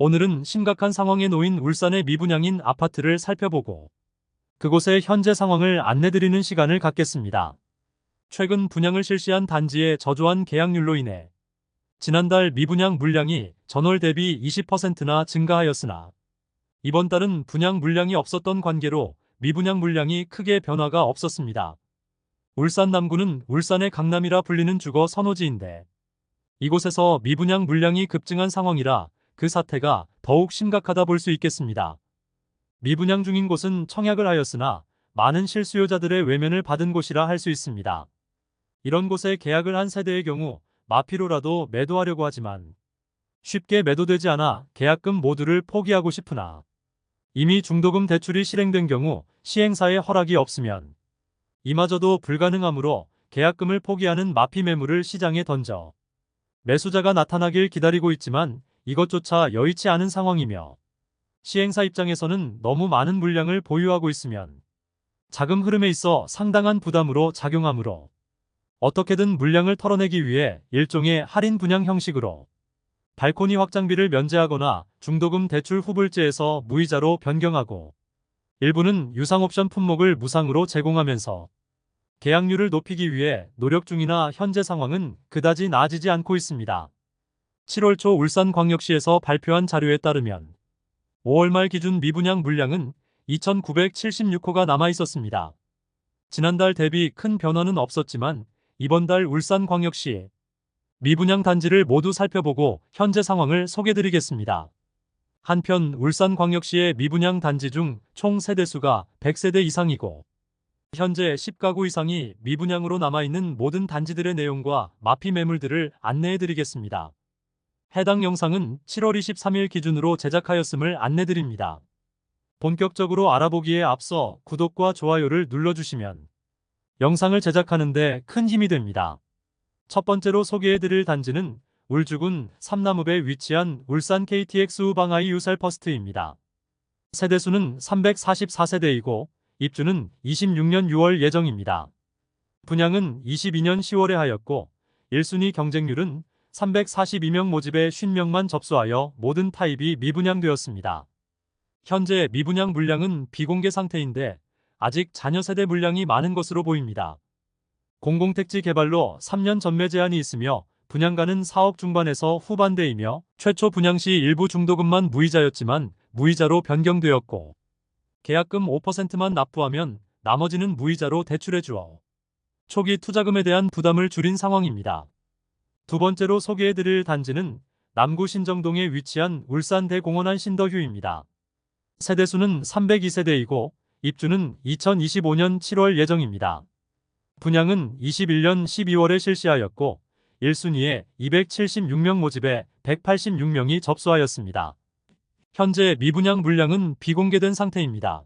오늘은 심각한 상황에 놓인 울산의 미분양인 아파트를 살펴보고 그곳의 현재 상황을 안내드리는 시간을 갖겠습니다. 최근 분양을 실시한 단지의 저조한 계약률로 인해 지난달 미분양 물량이 전월 대비 20%나 증가하였으나 이번 달은 분양 물량이 없었던 관계로 미분양 물량이 크게 변화가 없었습니다. 울산 남구는 울산의 강남이라 불리는 주거 선호지인데 이곳에서 미분양 물량이 급증한 상황이라 그 사태가 더욱 심각하다 볼 수 있겠습니다. 미분양 중인 곳은 청약을 하였으나 많은 실수요자들의 외면을 받은 곳이라 할 수 있습니다. 이런 곳에 계약을 한 세대의 경우 마피로라도 매도하려고 하지만 쉽게 매도되지 않아 계약금 모두를 포기하고 싶으나 이미 중도금 대출이 실행된 경우 시행사의 허락이 없으면 이마저도 불가능하므로 계약금을 포기하는 마피 매물을 시장에 던져 매수자가 나타나길 기다리고 있지만 이것조차 여의치 않은 상황이며 시행사 입장에서는 너무 많은 물량을 보유하고 있으면 자금 흐름에 있어 상당한 부담으로 작용하므로 어떻게든 물량을 털어내기 위해 일종의 할인 분양 형식으로 발코니 확장비를 면제하거나 중도금 대출 후불제에서 무이자로 변경하고 일부는 유상옵션 품목을 무상으로 제공하면서 계약률을 높이기 위해 노력 중이나 현재 상황은 그다지 나아지지 않고 있습니다. 7월 초 울산광역시에서 발표한 자료에 따르면 5월 말 기준 미분양 물량은 2,976호가 남아 있었습니다. 지난달 대비 큰 변화는 없었지만 이번 달 울산광역시 미분양 단지를 모두 살펴보고 현재 상황을 소개드리겠습니다. 한편 울산광역시의 미분양 단지 중 총 세대수가 100세대 이상이고 현재 10가구 이상이 미분양으로 남아있는 모든 단지들의 내용과 마피 매물들을 안내해드리겠습니다. 해당 영상은 7월 23일 기준으로 제작하였음을 안내드립니다. 본격적으로 알아보기에 앞서 구독과 좋아요를 눌러주시면 영상을 제작하는 데 큰 힘이 됩니다. 첫 번째로 소개해드릴 단지는 울주군 삼나무배에 위치한 울산 KTX 우방아이 유살퍼스트입니다. 세대수는 344세대이고 입주는 26년 6월 예정입니다. 분양은 22년 10월에 하였고 1순위 경쟁률은 342명 모집에 50명만 접수하여 모든 타입이 미분양되었습니다. 현재 미분양 물량은 비공개 상태인데 아직 자녀 세대 물량이 많은 것으로 보입니다. 공공택지 개발로 3년 전매 제한이 있으며 분양가는 4억 중반에서 후반대이며 최초 분양 시 일부 중도금만 무이자였지만 무이자로 변경되었고 계약금 5%만 납부하면 나머지는 무이자로 대출해 주어 초기 투자금에 대한 부담을 줄인 상황입니다. 두 번째로 소개해드릴 단지는 남구 신정동에 위치한 울산 대공원안 신더휴입니다. 세대수는 302세대이고 입주는 2025년 7월 예정입니다. 분양은 21년 12월에 실시하였고 1순위에 276명 모집에 186명이 접수하였습니다. 현재 미분양 물량은 비공개된 상태입니다.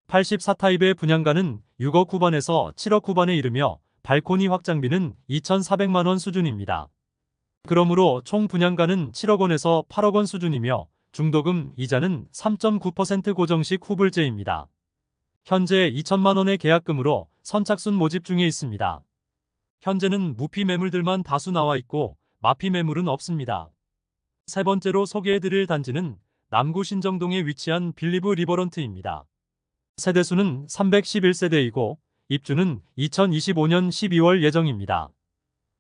84타입의 분양가는 6억 후반에서 7억 후반에 이르며 발코니 확장비는 2,400만원 수준입니다. 그러므로 총 분양가는 7억 원에서 8억 원 수준이며 중도금 이자는 3.9% 고정식 후불제입니다. 현재 2천만 원의 계약금으로 선착순 모집 중에 있습니다. 현재는 무피 매물들만 다수 나와 있고 마피 매물은 없습니다. 세 번째로 소개해드릴 단지는 남구 신정동에 위치한 빌리브 리버런트입니다. 세대수는 311세대이고 입주는 2025년 12월 예정입니다.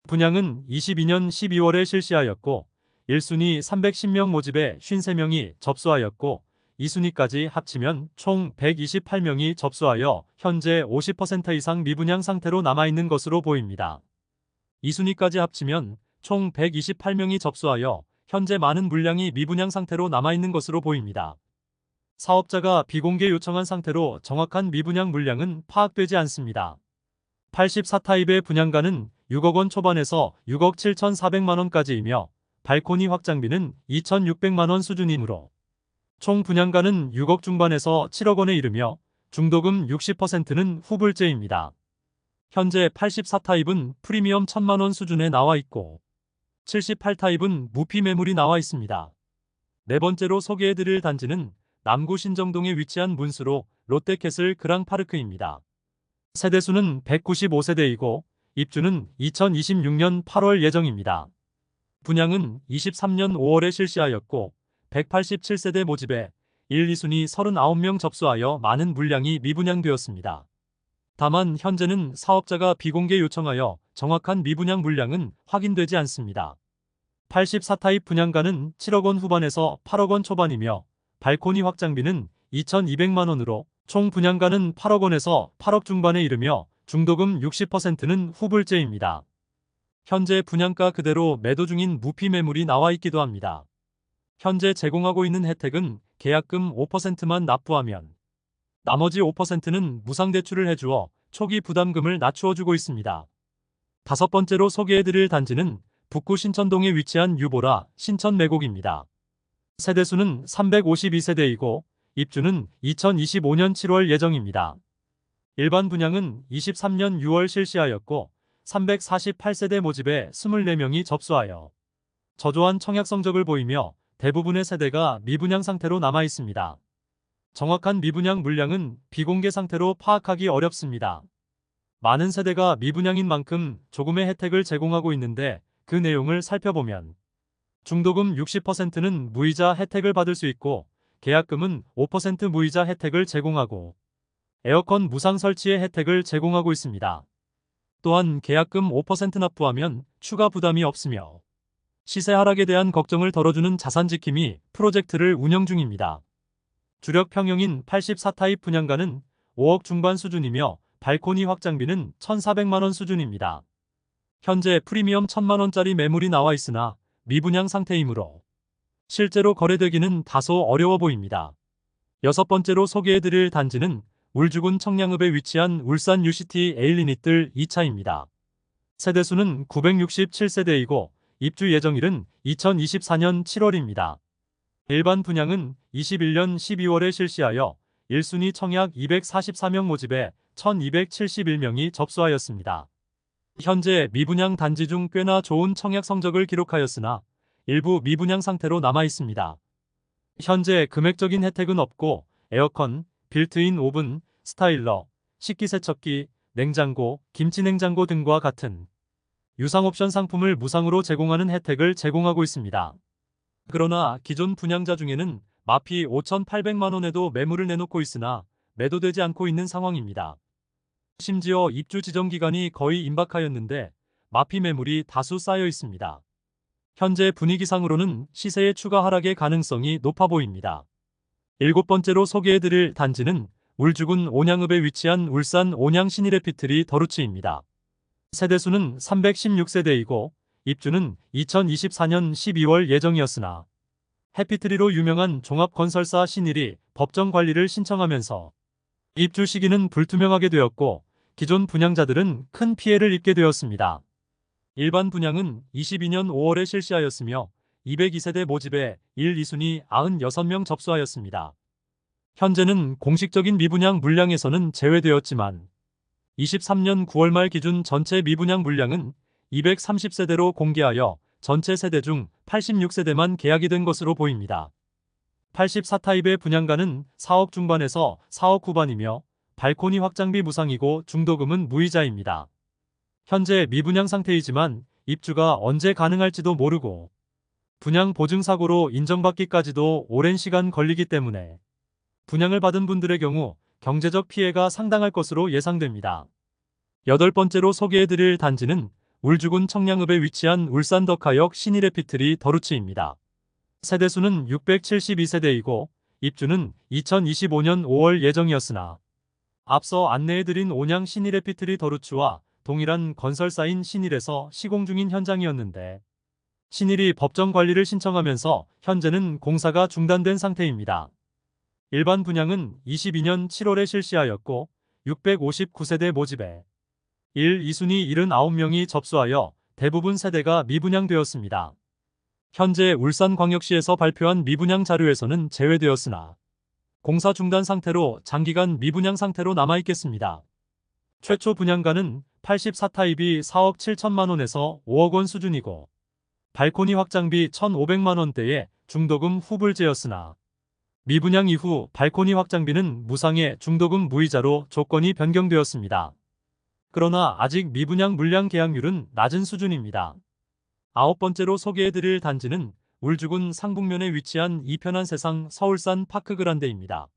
분양은 22년 12월에 실시하였고 1순위 310명 모집에 53명이 접수하였고 2순위까지 합치면 총 128명이 접수하여 현재 50% 이상 미분양 상태로 남아있는 것으로 보입니다. 2순위까지 합치면 총 128명이 접수하여 현재 많은 물량이 미분양 상태로 남아있는 것으로 보입니다. 사업자가 비공개 요청한 상태로 정확한 미분양 물량은 파악되지 않습니다. 84타입의 분양가는 6억 원 초반에서 6억 7,400만원까지이며 발코니 확장비는 2,600만원 수준이므로 총 분양가는 6억 중반에서 7억 원에 이르며 중도금 60%는 후불제입니다. 현재 84타입은 프리미엄 1,000만원 수준에 나와 있고 78타입은 무피 매물이 나와 있습니다. 네 번째로 소개해드릴 단지는 남구 신정동에 위치한 문수로 롯데캐슬 그랑파르크입니다. 세대수는 195세대이고 입주는 2026년 8월 예정입니다. 분양은 23년 5월에 실시하였고 187세대 모집에 1, 2순위 39명 접수하여 많은 물량이 미분양되었습니다. 다만 현재는 사업자가 비공개 요청하여 정확한 미분양 물량은 확인되지 않습니다. 84타입 분양가는 7억 원 후반에서 8억 원 초반이며 발코니 확장비는 2,200만 원으로 총 분양가는 8억 원에서 8억 중반에 이르며 중도금 60%는 후불제입니다. 현재 분양가 그대로 매도 중인 무피 매물이 나와 있기도 합니다. 현재 제공하고 있는 혜택은 계약금 5%만 납부하면 나머지 5%는 무상대출을 해주어 초기 부담금을 낮추어주고 있습니다. 다섯 번째로 소개해드릴 단지는 북구 신천동에 위치한 유보라 신천 매곡입니다. 세대수는 352세대이고 입주는 2025년 7월 예정입니다. 일반 분양은 23년 6월 실시하였고 348세대 모집에 24명이 접수하여 저조한 청약 성적을 보이며 대부분의 세대가 미분양 상태로 남아 있습니다. 정확한 미분양 물량은 비공개 상태로 파악하기 어렵습니다. 많은 세대가 미분양인 만큼 조금의 혜택을 제공하고 있는데 그 내용을 살펴보면 중도금 60%는 무이자 혜택을 받을 수 있고 계약금은 5% 무이자 혜택을 제공하고 에어컨 무상 설치의 혜택을 제공하고 있습니다. 또한 계약금 5% 납부하면 추가 부담이 없으며 시세 하락에 대한 걱정을 덜어주는 자산지킴이 프로젝트를 운영 중입니다. 주력 평형인 84타입 분양가는 5억 중반 수준이며 발코니 확장비는 1,400만 원 수준입니다. 현재 프리미엄 1,000만 원짜리 매물이 나와 있으나 미분양 상태이므로 실제로 거래되기는 다소 어려워 보입니다. 여섯 번째로 소개해드릴 단지는 울주군 청량읍에 위치한 울산 UCT 에일리닛들 2차입니다. 세대수는 967세대이고 입주 예정일은 2024년 7월입니다. 일반 분양은 21년 12월에 실시하여 1순위 청약 244명 모집에 1271명이 접수하였습니다. 현재 미분양 단지 중 꽤나 좋은 청약 성적을 기록하였으나 일부 미분양 상태로 남아 있습니다. 현재 금액적인 혜택은 없고 에어컨, 빌트인 오븐, 스타일러, 식기세척기, 냉장고, 김치냉장고 등과 같은 유상 옵션 상품을 무상으로 제공하는 혜택을 제공하고 있습니다. 그러나 기존 분양자 중에는 마피 5,800만 원에도 매물을 내놓고 있으나 매도되지 않고 있는 상황입니다. 심지어 입주 지정 기간이 거의 임박하였는데 마피 매물이 다수 쌓여 있습니다. 현재 분위기상으로는 시세의 추가 하락의 가능성이 높아 보입니다. 일곱 번째로 소개해드릴 단지는 울주군 온양읍에 위치한 울산 온양 신일해피트리 더루츠입니다. 세대수는 316세대이고 입주는 2024년 12월 예정이었으나 해피트리로 유명한 종합건설사 신일이 법정 관리를 신청하면서 입주 시기는 불투명하게 되었고 기존 분양자들은 큰 피해를 입게 되었습니다. 일반 분양은 22년 5월에 실시하였으며 202세대 모집에 1, 2순위 96명 접수하였습니다. 현재는 공식적인 미분양 물량에서는 제외되었지만 23년 9월 말 기준 전체 미분양 물량은 230세대로 공개하여 전체 세대 중 86세대만 계약이 된 것으로 보입니다. 84타입의 분양가는 4억 중반에서 4억 후반이며 발코니 확장비 무상이고 중도금은 무이자입니다. 현재 미분양 상태이지만 입주가 언제 가능할지도 모르고 분양 보증 사고로 인정받기까지도 오랜 시간 걸리기 때문에 분양을 받은 분들의 경우 경제적 피해가 상당할 것으로 예상됩니다. 여덟 번째로 소개해드릴 단지는 울주군 청량읍에 위치한 울산 덕하역 신일해피트리 더루츠입니다. 세대수는 672세대이고 입주는 2025년 5월 예정이었으나 앞서 안내해드린 온양 신일해피트리 더루츠와 동일한 건설사인 신일에서 시공 중인 현장이었는데 신일이 법정 관리를 신청하면서 현재는 공사가 중단된 상태입니다. 일반 분양은 22년 7월에 실시하였고 659세대 모집에 1, 2순위 79명이 접수하여 대부분 세대가 미분양되었습니다. 현재 울산광역시에서 발표한 미분양 자료에서는 제외되었으나 공사 중단 상태로 장기간 미분양 상태로 남아있겠습니다. 최초 분양가는 84타입이 4억 7천만 원에서 5억 원 수준이고 발코니 확장비 1,500만 원대의 중도금 후불제였으나 미분양 이후 발코니 확장비는 무상의 중도금 무이자로 조건이 변경되었습니다. 그러나 아직 미분양 물량 계약률은 낮은 수준입니다. 아홉 번째로 소개해드릴 단지는 울주군 상북면에 위치한 이편한 세상 서울산 파크그란데입니다.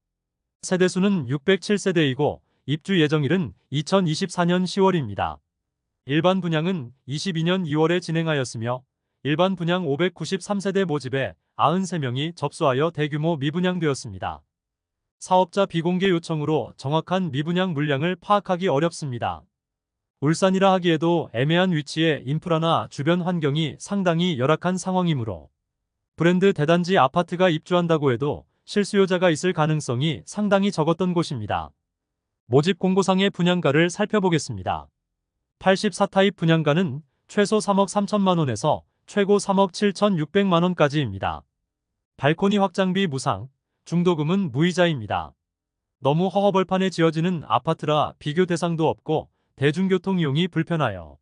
세대수는 607세대이고 입주 예정일은 2024년 10월입니다. 일반 분양은 22년 2월에 진행하였으며 일반 분양 593세대 모집에 93명이 접수하여 대규모 미분양되었습니다. 사업자 비공개 요청으로 정확한 미분양 물량을 파악하기 어렵습니다. 울산이라 하기에도 애매한 위치에 인프라나 주변 환경이 상당히 열악한 상황이므로 브랜드 대단지 아파트가 입주한다고 해도 실수요자가 있을 가능성이 상당히 적었던 곳입니다. 모집 공고상의 분양가를 살펴보겠습니다. 84타입 분양가는 최소 3억 3천만 원에서 최고 3억 7천6백만 원까지입니다. 발코니 확장비 무상, 중도금은 무이자입니다. 너무 허허벌판에 지어지는 아파트라 비교 대상도 없고 대중교통 이용이 불편하여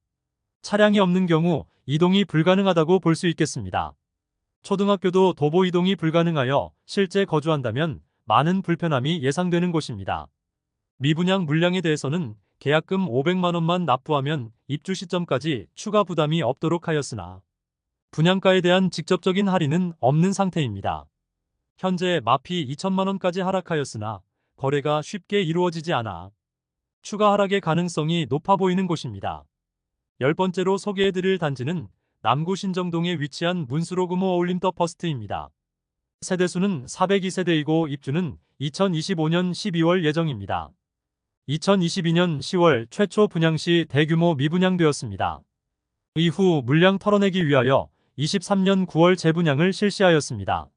차량이 없는 경우 이동이 불가능하다고 볼 수 있겠습니다. 초등학교도 도보 이동이 불가능하여 실제 거주한다면 많은 불편함이 예상되는 곳입니다. 미분양 물량에 대해서는 계약금 500만 원만 납부하면 입주 시점까지 추가 부담이 없도록 하였으나 분양가에 대한 직접적인 할인은 없는 상태입니다. 현재 마피 2천만 원까지 하락하였으나 거래가 쉽게 이루어지지 않아 추가 하락의 가능성이 높아 보이는 곳입니다. 10번째로 소개해드릴 단지는 남구 신정동에 위치한 문수로금호 어울림 더 퍼스트입니다. 세대수는 402세대이고 입주는 2025년 12월 예정입니다. 2022년 10월 최초 분양 시 대규모 미분양되었습니다. 이후 물량 털어내기 위하여 23년 9월 재분양을 실시하였습니다.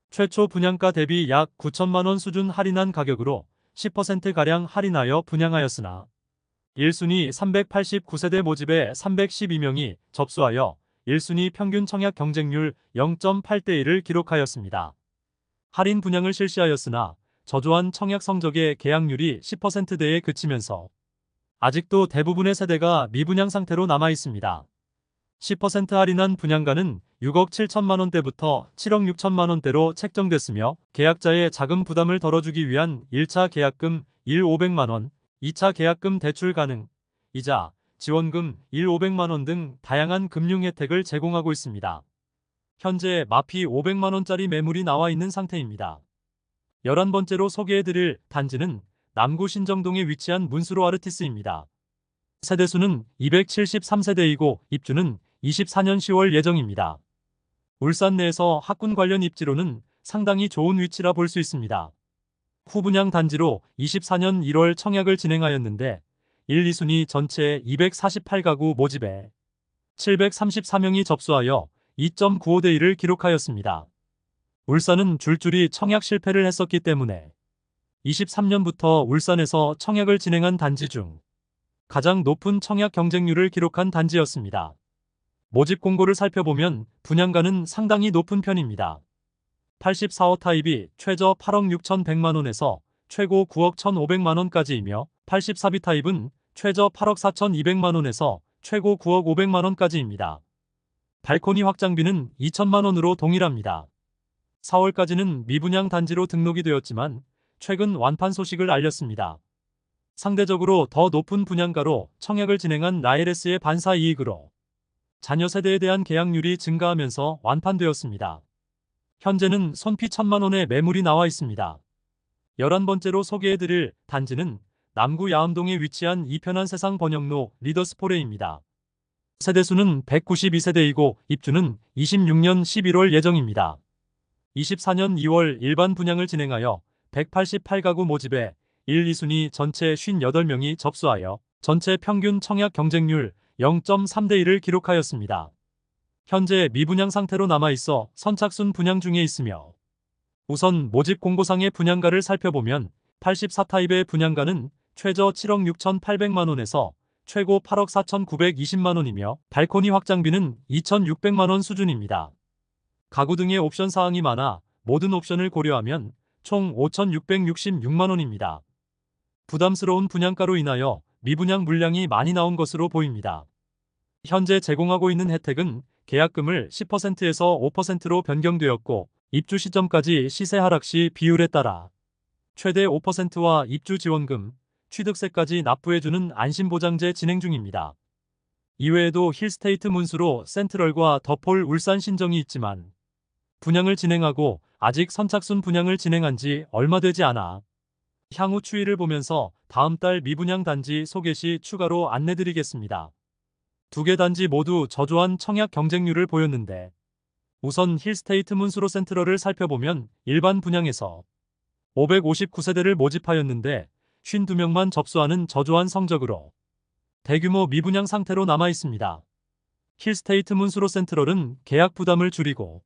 최초 분양가 대비 약 9천만 원 수준 할인한 가격으로 10%가량 할인하여 분양하였으나 1순위 389세대 모집에 312명이 접수하여 1순위 평균 청약 경쟁률 0.8대 1을 기록하였습니다. 할인 분양을 실시하였으나 저조한 청약 성적의 계약률이 10%대에 그치면서 아직도 대부분의 세대가 미분양 상태로 남아 있습니다. 10% 할인한 분양가는 6억 7천만 원대부터 7억 6천만 원대로 책정됐으며 계약자의 자금 부담을 덜어주기 위한 1차 계약금 500만 원, 2차 계약금 대출 가능, 이자, 지원금 500만 원 등 다양한 금융 혜택을 제공하고 있습니다. 현재 마피 500만 원짜리 매물이 나와 있는 상태입니다. 11번째로 소개해드릴 단지는 남구 신정동에 위치한 문수로 아르티스입니다. 세대수는 273세대이고 입주는 24년 10월 예정입니다. 울산 내에서 학군 관련 입지로는 상당히 좋은 위치라 볼 수 있습니다. 후분양 단지로 24년 1월 청약을 진행하였는데 1, 2순위 전체 248가구 모집에 734명이 접수하여 2.95대 1을 기록하였습니다. 울산은 줄줄이 청약 실패를 했었기 때문에 23년부터 울산에서 청약을 진행한 단지 중 가장 높은 청약 경쟁률을 기록한 단지였습니다. 모집 공고를 살펴보면 분양가는 상당히 높은 편입니다. 84호 타입이 최저 8억 6,100만 원에서 최고 9억 1,500만 원까지이며 84B 타입은 최저 8억 4,200만 원에서 최고 9억 500만 원까지입니다. 발코니 확장비는 2천만 원으로 동일합니다. 4월까지는 미분양 단지로 등록이 되었지만 최근 완판 소식을 알렸습니다. 상대적으로 더 높은 분양가로 청약을 진행한 라엘S의 반사 이익으로 자녀 세대에 대한 계약률이 증가하면서 완판되었습니다. 현재는 손피 1천만 원의 매물이 나와 있습니다. 11번째로 소개해드릴 단지는 남구 야암동에 위치한 이편한 세상 번영로 리더스포레입니다. 세대수는 192세대이고 입주는 26년 11월 예정입니다. 24년 2월 일반 분양을 진행하여 188가구 모집에 1, 2순위 전체 58명이 접수하여 전체 평균 청약 경쟁률 0.3대 1을 기록하였습니다. 현재 미분양 상태로 남아있어 선착순 분양 중에 있으며 우선 모집 공고상의 분양가를 살펴보면 84타입의 분양가는 최저 7억 6,800만 원에서 최고 8억 4,920만 원이며 발코니 확장비는 2,600만 원 수준입니다. 가구 등의 옵션 사항이 많아 모든 옵션을 고려하면 총 5,666만 원입니다. 부담스러운 분양가로 인하여 미분양 물량이 많이 나온 것으로 보입니다. 현재 제공하고 있는 혜택은 계약금을 10%에서 5%로 변경되었고 입주 시점까지 시세 하락 시 비율에 따라 최대 5%와 입주 지원금, 취득세까지 납부해주는 안심보장제 진행 중입니다. 이외에도 힐스테이트 문수로 센트럴과 더폴 울산 신정이 있지만 분양을 진행하고 아직 선착순 분양을 진행한 지 얼마 되지 않아 향후 추이를 보면서 다음 달 미분양 단지 소개 시 추가로 안내드리겠습니다. 두 개 단지 모두 저조한 청약 경쟁률을 보였는데 우선 힐스테이트 문수로 센트럴을 살펴보면 일반 분양에서 559세대를 모집하였는데 52명만 접수하는 저조한 성적으로 대규모 미분양 상태로 남아 있습니다. 힐스테이트 문수로 센트럴은 계약 부담을 줄이고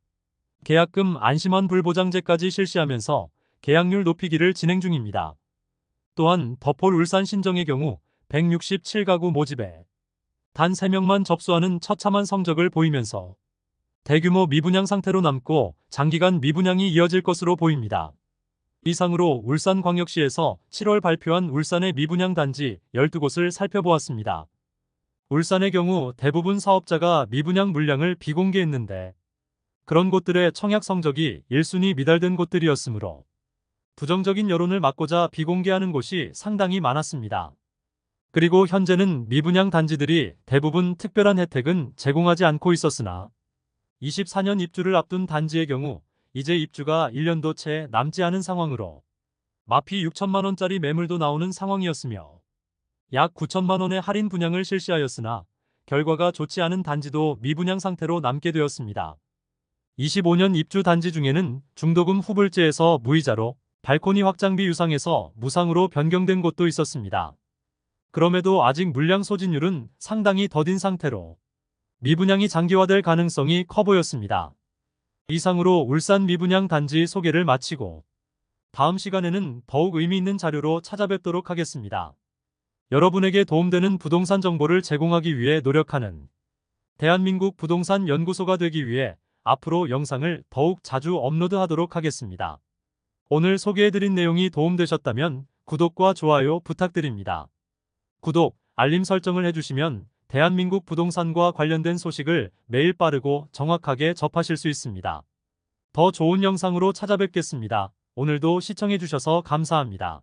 계약금 안심환 불보장제까지 실시하면서 계약률 높이기를 진행 중입니다. 또한 더폴 울산 신정의 경우 167가구 모집에 단 3명만 접수하는 처참한 성적을 보이면서 대규모 미분양 상태로 남고 장기간 미분양이 이어질 것으로 보입니다. 이상으로 울산광역시에서 7월 발표한 울산의 미분양 단지 12곳을 살펴보았습니다. 울산의 경우 대부분 사업자가 미분양 물량을 비공개했는데 그런 곳들의 청약 성적이 1순위 미달된 곳들이었으므로 부정적인 여론을 막고자 비공개하는 곳이 상당히 많았습니다. 그리고 현재는 미분양 단지들이 대부분 특별한 혜택은 제공하지 않고 있었으나 24년 입주를 앞둔 단지의 경우 이제 입주가 1년도 채 남지 않은 상황으로 마피 6천만 원짜리 매물도 나오는 상황이었으며 약 9천만 원의 할인 분양을 실시하였으나 결과가 좋지 않은 단지도 미분양 상태로 남게 되었습니다. 25년 입주 단지 중에는 중도금 후불제에서 무이자로 발코니 확장비 유상에서 무상으로 변경된 곳도 있었습니다. 그럼에도 아직 물량 소진율은 상당히 더딘 상태로 미분양이 장기화될 가능성이 커 보였습니다. 이상으로 울산 미분양 단지 소개를 마치고 다음 시간에는 더욱 의미 있는 자료로 찾아뵙도록 하겠습니다. 여러분에게 도움되는 부동산 정보를 제공하기 위해 노력하는 대한민국 부동산 연구소가 되기 위해 앞으로 영상을 더욱 자주 업로드하도록 하겠습니다. 오늘 소개해드린 내용이 도움되셨다면 구독과 좋아요 부탁드립니다. 구독, 알림 설정을 해주시면 대한민국 부동산과 관련된 소식을 매일 빠르고 정확하게 접하실 수 있습니다. 더 좋은 영상으로 찾아뵙겠습니다. 오늘도 시청해주셔서 감사합니다.